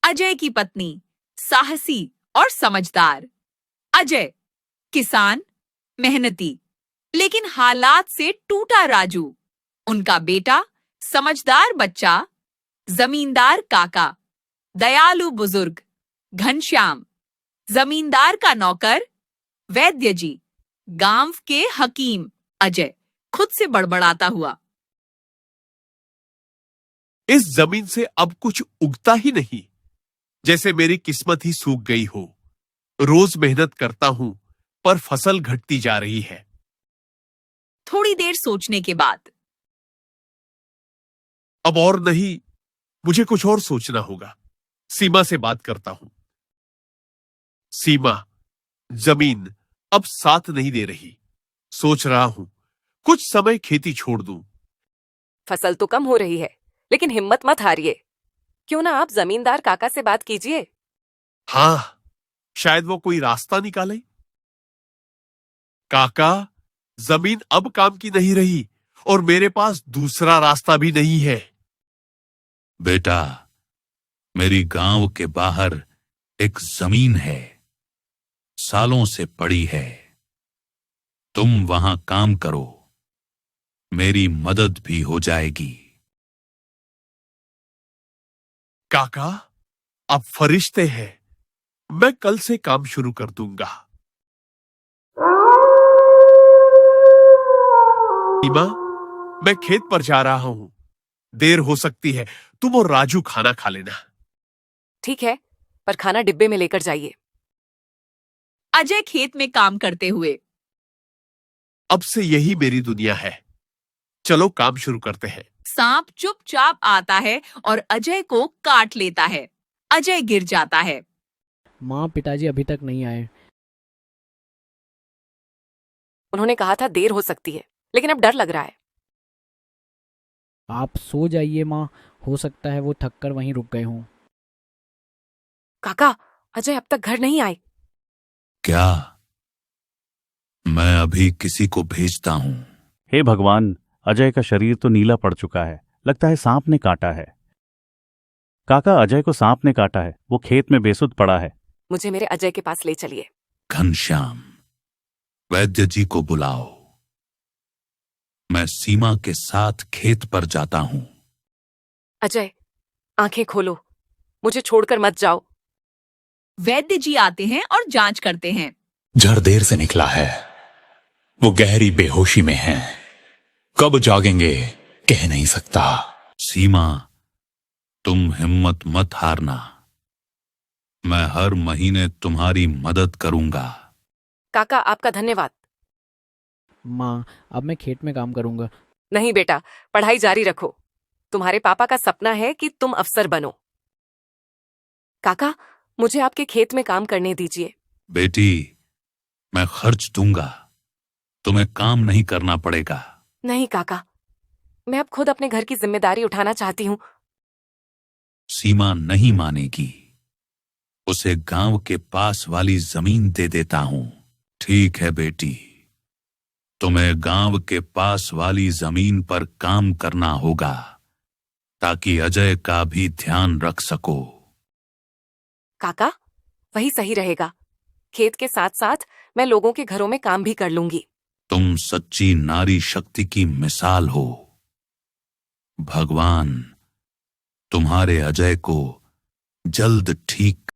अजय की पत्नी साहसी और समझदार। अजय किसान, मेहनती, लेकिन हालात से टूटा राजू। उनका बेटा समझदार बच्चा, जमींदार काका, दयालु बुजुर्ग घनश्याम, जमींदार का नौकर वैद्य जी, गांव के हकीम अजय खुद से बड़बड़ाता हुआ। इस जमीन से अब कुछ उगता ही नहीं, जैसे मेरी किस्मत ही सूख गई हो। रोज मेहनत करता हूं, पर फसल घटती जा रही है। थोड़ी देर सोचने के बाद अब और नहीं, मुझे कुछ और सोचना होगा। सीमा से बात करता हूं। सीमा, जमीन अब साथ नहीं दे रही। सोच रहा हूं कुछ समय खेती छोड़ दूं। फसल तो कम हो रही है, लेकिन हिम्मत मत हारिए। क्यों ना आप जमींदार काका से बात कीजिए। हां, शायद वो कोई रास्ता निकाले। काका, जमीन अब काम की नहीं रही और मेरे पास दूसरा रास्ता भी नहीं है। बेटा, मेरी गांव के बाहर एक जमीन है, सालों से पड़ी है। तुम वहां काम करो, मेरी मदद भी हो जाएगी। काका, आप फरिश्ते हैं। मैं कल से काम शुरू कर दूंगा। सीमा, मैं खेत पर जा रहा हूं। देर हो सकती है। तुम और राजू खाना खा लेना। ठीक है, पर खाना डिब्बे में लेकर जाइए। अजय खेत में काम करते हुए। अब से यही मेरी दुनिया है। चलो काम शुरू करते हैं। सांप चुपचाप आता है और अजय को काट लेता है। अजय गिर जाता है। माँ, पिताजी अभी तक नहीं आए। उन्होंने कहा था देर हो सकती है, लेकिन अब डर लग रहा है। आप सो जाइए माँ, हो सकता है वो थक कर वहीं रुक गए हों। काका, अजय अब तक घर नहीं आए। क्या? मैं अभी किसी को भेजता हूं। हे भगवान, अजय का शरीर तो नीला पड़ चुका है। लगता है सांप ने काटा है। काका, अजय को सांप ने काटा है। वो खेत में बेसुध पड़ा है। मुझे मेरे अजय के पास ले चलिए। घनश्याम, वैद्य जी को बुलाओ। मैं सीमा के साथ खेत पर जाता हूं। अजय, आंखें खोलो, मुझे छोड़कर मत जाओ। वैद्य जी आते हैं और जांच करते हैं। जड़ देर से निकला है, वो गहरी बेहोशी में है। कब जागेंगे कह नहीं सकता। सीमा, तुम हिम्मत मत हारना। मैं हर महीने तुम्हारी मदद करूंगा। काका, आपका धन्यवाद। माँ, अब मैं खेत में काम करूंगा। नहीं बेटा, पढ़ाई जारी रखो। तुम्हारे पापा का सपना है कि तुम अफसर बनो। काका, मुझे आपके खेत में काम करने दीजिए। बेटी, मैं खर्च दूंगा, तुम्हें काम नहीं करना पड़ेगा। नहीं काका, मैं अब खुद अपने घर की जिम्मेदारी उठाना चाहती हूँ। सीमा नहीं मानेगी। उसे गांव के पास वाली जमीन दे देता हूं। ठीक है बेटी, तुम्हें गांव के पास वाली जमीन पर काम करना होगा, ताकि अजय का भी ध्यान रख सको। काका, वही सही रहेगा। खेत के साथ साथ मैं लोगों के घरों में काम भी कर लूंगी। तुम सच्ची नारी शक्ति की मिसाल हो। भगवान तुम्हारे अजय को जल्द ठीक